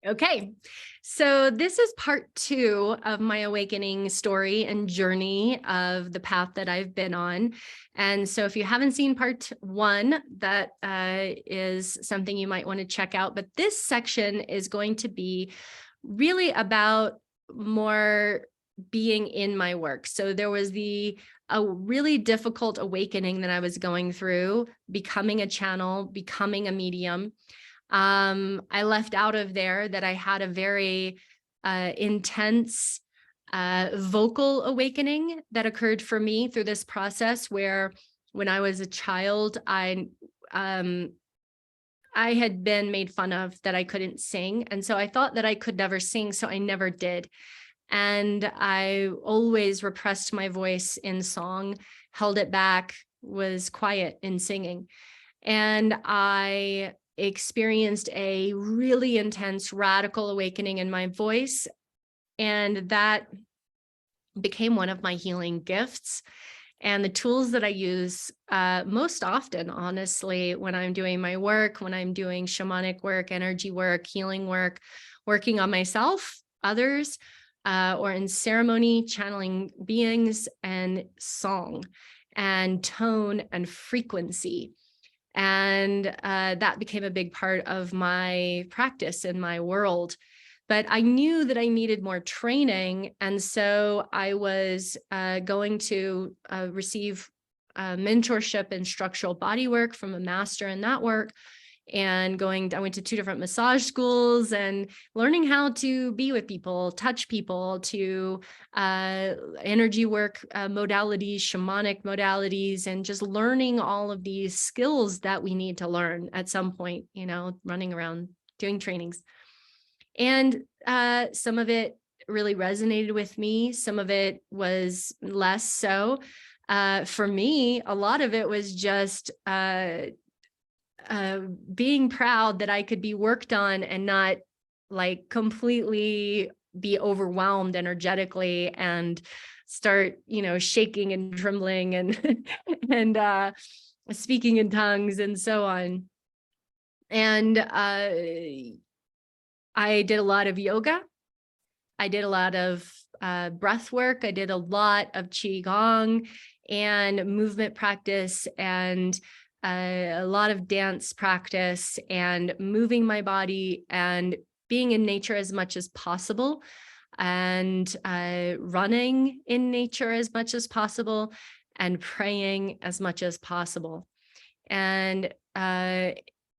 Okay, so this is part two of my awakening story and journey of the path that I've been on. And so if you haven't seen part one, that is something you might want to check out. But this section is going to be really about more being in my work. So there was a really difficult awakening that I was going through, becoming a channel, becoming a medium. I left out of there that I had a very intense vocal awakening that occurred for me through this process, where when I was a child, um, I had been made fun of that I couldn't sing. And so I thought that I could never sing, so I never did. And I always repressed my voice in song, held it back, was quiet in singing. And I experienced a really intense radical awakening in my voice. And that became one of my healing gifts. And the tools that I use most often, honestly, when I'm doing my work, when I'm doing shamanic work, energy work, healing work, working on myself, others, or in ceremony, channeling beings, and song and tone and frequency. And that became a big part of my practice in my world. But I knew that I needed more training. And so I was going to receive mentorship in structural body work from a master in that work. And I went to 2 different massage schools and learning how to be with people, touch people, to energy work modalities, shamanic modalities, and just learning all of these skills that we need to learn at some point, running around doing trainings. And some of it really resonated with me. Some of it was less so. For me, a lot of it was just being proud that I could be worked on and not like completely be overwhelmed energetically and start, shaking and trembling and and speaking in tongues and so on. And I did a lot of yoga. I did a lot of breath work. I did a lot of qigong and movement practice, and a lot of dance practice, and moving my body and being in nature as much as possible, and running in nature as much as possible, and praying as much as possible. And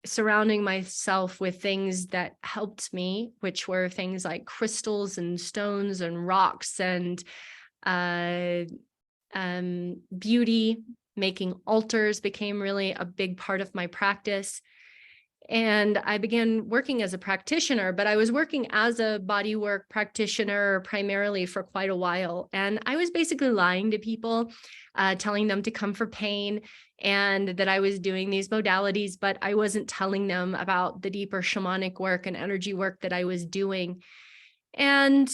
surrounding myself with things that helped me, which were things like crystals and stones and rocks and beauty. Making altars became really a big part of my practice. And I began working as a practitioner, but I was working as a bodywork practitioner primarily for quite a while. And I was basically lying to people, telling them to come for pain and that I was doing these modalities, but I wasn't telling them about the deeper shamanic work and energy work that I was doing. And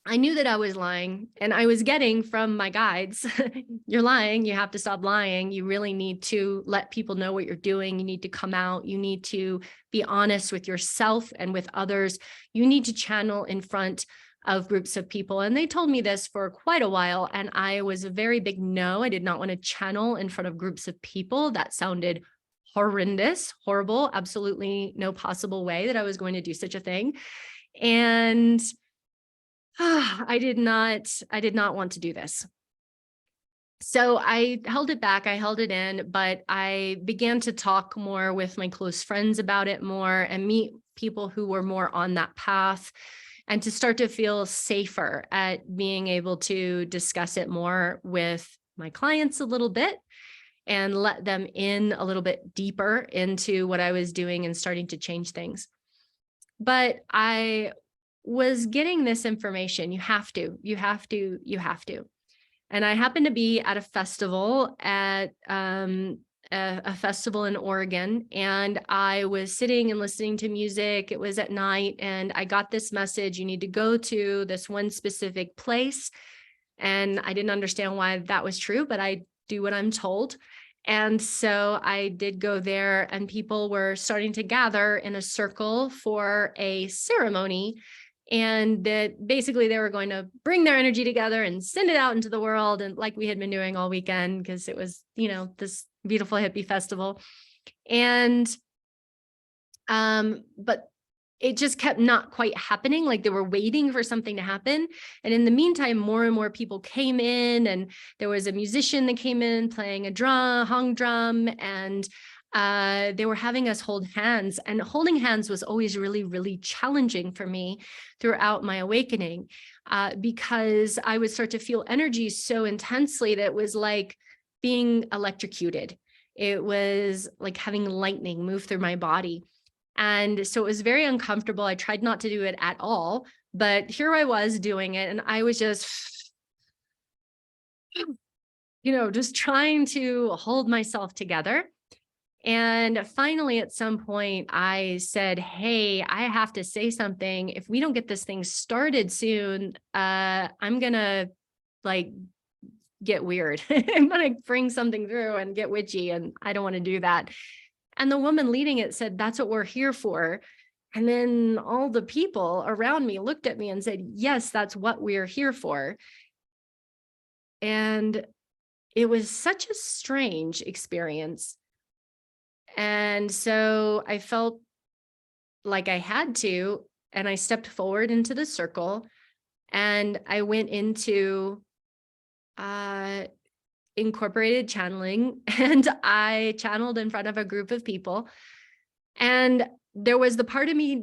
I knew that I was lying, and I was getting from my guides, you're lying, you have to stop lying. You really need to let people know what you're doing. You need to come out. You need to be honest with yourself and with others. You need to channel in front of groups of people. And they told me this for quite a while, and I was a very big no. I did not want to channel in front of groups of people. That sounded horrendous, horrible, absolutely no possible way that I was going to do such a thing. And I did not want to do this. So I held it back, I held it in, but I began to talk more with my close friends about it more and meet people who were more on that path, and to start to feel safer at being able to discuss it more with my clients a little bit and let them in a little bit deeper into what I was doing and starting to change things. But I was getting this information. You have to. And I happened to be at a festival at a festival in Oregon, and I was sitting and listening to music. It was at night, and I got this message: you need to go to this one specific place. And I didn't understand why that was true, but I do what I'm told. And so I did go there, and people were starting to gather in a circle for a ceremony. And that basically they were going to bring their energy together and send it out into the world. And like we had been doing all weekend, because it was, this beautiful hippie festival. And, but it just kept not quite happening. Like they were waiting for something to happen. And in the meantime, more and more people came in, and there was a musician that came in playing a drum, hung drum, and they were having us hold hands. And holding hands was always really, really challenging for me throughout my awakening, because I would start to feel energy so intensely that it was like being electrocuted. It was like having lightning move through my body. And so it was very uncomfortable. I tried not to do it at all, but here I was doing it. And I was just, just trying to hold myself together. And finally, at some point, I said, hey, I have to say something. If we don't get this thing started soon, I'm going to like get weird. I'm going to bring something through and get witchy. And I don't want to do that. And the woman leading it said, that's what we're here for. And then all the people around me looked at me and said, yes, that's what we're here for. And it was such a strange experience. And so I felt like I had to, and I stepped forward into the circle, and I went into incorporated channeling, and I channeled in front of a group of people. And there was the part of me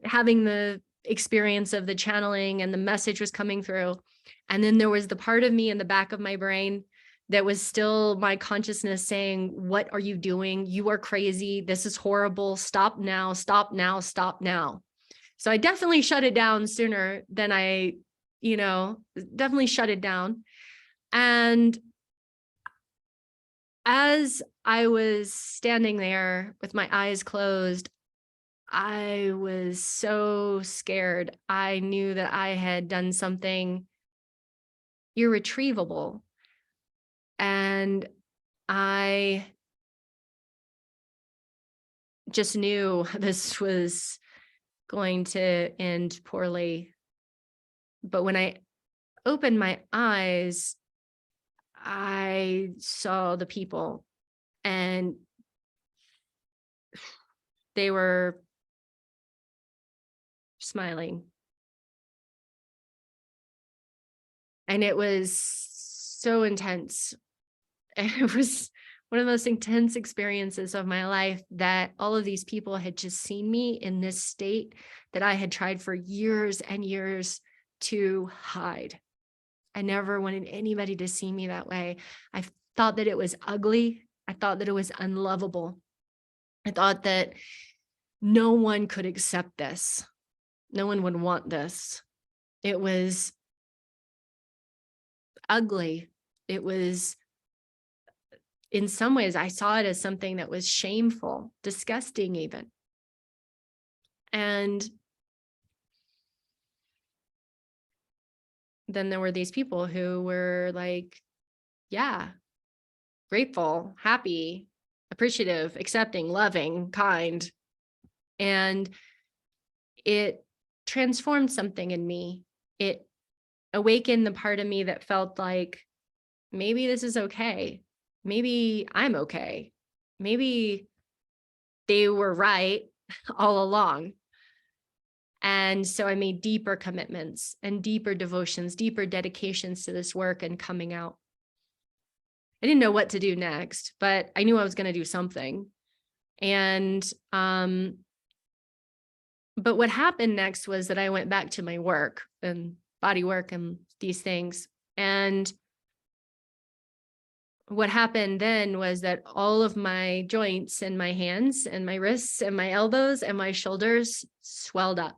having the experience of the channeling, and the message was coming through. And then there was the part of me in the back of my brain that was still my consciousness saying, what are you doing? You are crazy. This is horrible. Stop now, stop now, stop now. So I definitely shut it down sooner than I, definitely shut it down. And as I was standing there with my eyes closed, I was so scared. I knew that I had done something irretrievable. And I just knew this was going to end poorly. But when I opened my eyes, I saw the people, and they were smiling. And it was so intense. It was one of the most intense experiences of my life, that all of these people had just seen me in this state that I had tried for years and years to hide. I never wanted anybody to see me that way. I thought that it was ugly. I thought that it was unlovable. I thought that no one could accept this. No one would want this. It was ugly. It was, in some ways, I saw it as something that was shameful, disgusting even. And then there were these people who were like, yeah, grateful, happy, appreciative, accepting, loving, kind. And it transformed something in me. It awakened the part of me that felt like, maybe this is okay. Maybe I'm okay. Maybe they were right all along. And so I made deeper commitments and deeper devotions, deeper dedications to this work and coming out. I didn't know what to do next, but I knew I was going to do something. And, but what happened next was that I went back to my work and body work and these things. And what happened then was that all of my joints and my hands and my wrists and my elbows and my shoulders swelled up,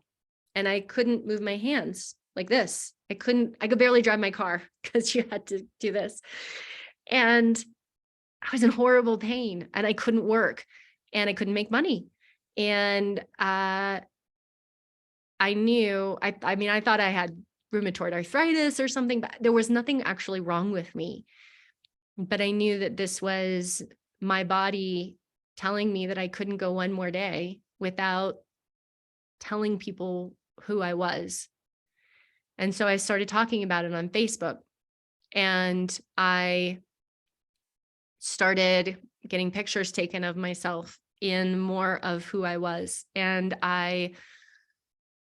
and I couldn't move my hands like this. I could barely drive my car because you had to do this. And I was in horrible pain, and I couldn't work, and I couldn't make money. And I knew, I mean, I thought I had rheumatoid arthritis or something, but there was nothing actually wrong with me. But I knew that this was my body telling me that I couldn't go one more day without telling people who I was. And so I started talking about it on Facebook, and I started getting pictures taken of myself in more of who I was. And I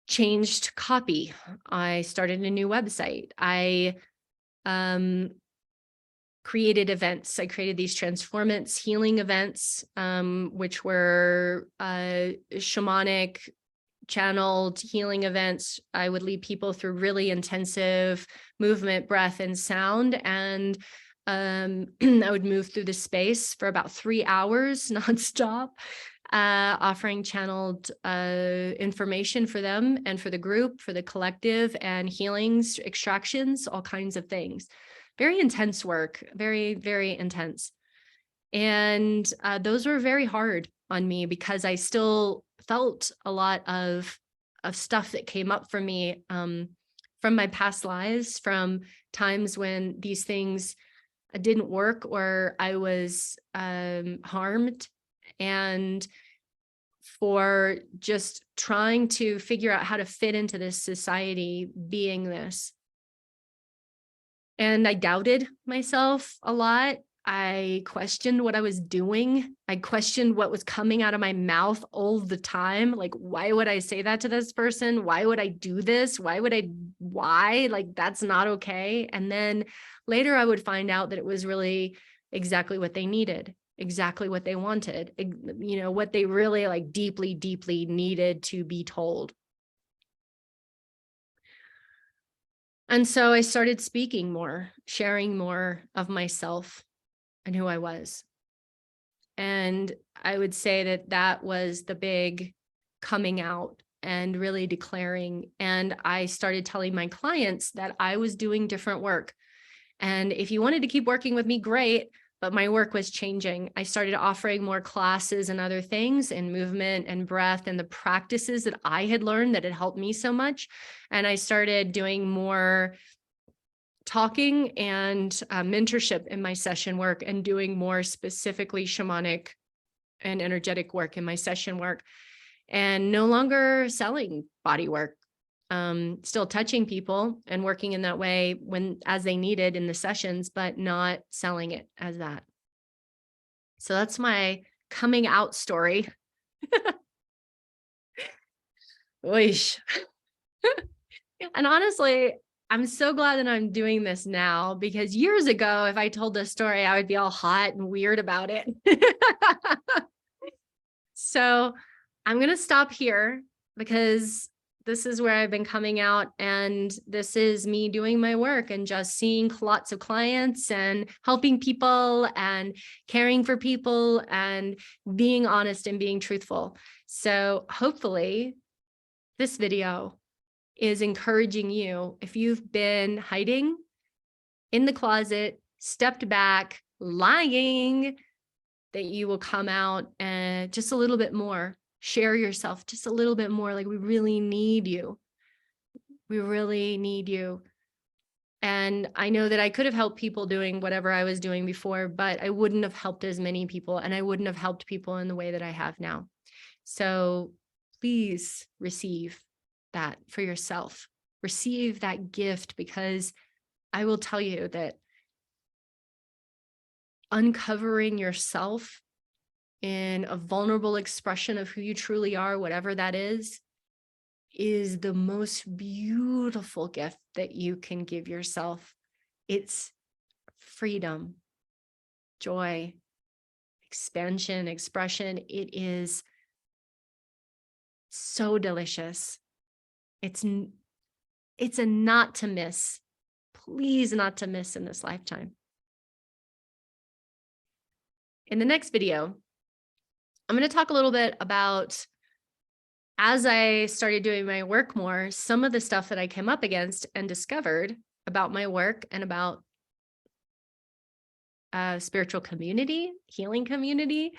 changed copy. I started a new website. I created events. I created these Transformance healing events, which were shamanic channeled healing events. I would lead people through really intensive movement, breath, and sound. And I would move through the space for about 3 hours nonstop, offering channeled information for them and for the group, for the collective, and healings, extractions, all kinds of things. Very intense work, very, very intense. And those were very hard on me because I still felt a lot of stuff that came up for me from my past lives, from times when these things didn't work or I was harmed, and for just trying to figure out how to fit into this society being this. And I doubted myself a lot. I questioned what I was doing. I questioned what was coming out of my mouth all the time. Like, why would I say that to this person? Why would I do this? Why? Like, that's not okay. And then later I would find out that it was really exactly what they needed, exactly what they wanted, you know, what they really like deeply, deeply needed to be told. And so I started speaking more, sharing more of myself and who I was. And I would say that that was the big coming out and really declaring. And I started telling my clients that I was doing different work. And if you wanted to keep working with me, great. But my work was changing. I started offering more classes and other things in movement and breath and the practices that I had learned that had helped me so much. And I started doing more talking and mentorship in my session work, and doing more specifically shamanic and energetic work in my session work, and no longer selling body work. Still touching people and working in that way as they needed in the sessions, but not selling it as that. So that's my coming out story. Oish. And honestly, I'm so glad that I'm doing this now, because years ago, if I told this story, I would be all hot and weird about it. So I'm going to stop here, because this is where I've been coming out, and this is me doing my work and just seeing lots of clients and helping people and caring for people and being honest and being truthful. So hopefully this video is encouraging you, if you've been hiding in the closet, stepped back, lying, that you will come out and just a little bit more, share yourself just a little bit more. Like, we really need you. We really need you. And I know that I could have helped people doing whatever I was doing before, but I wouldn't have helped as many people, and I wouldn't have helped people in the way that I have now. So please receive that for yourself. Receive that gift, because I will tell you that uncovering yourself in a vulnerable expression of who you truly are, whatever that is the most beautiful gift that you can give yourself. It's freedom, joy, expansion, expression. It is so delicious. It's a not to miss. Please, not to miss in this lifetime. In the next video, I'm going to talk a little bit about, as I started doing my work more, some of the stuff that I came up against and discovered about my work and about spiritual community, healing community,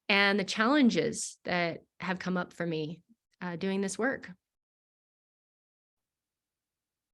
and the challenges that have come up for me doing this work.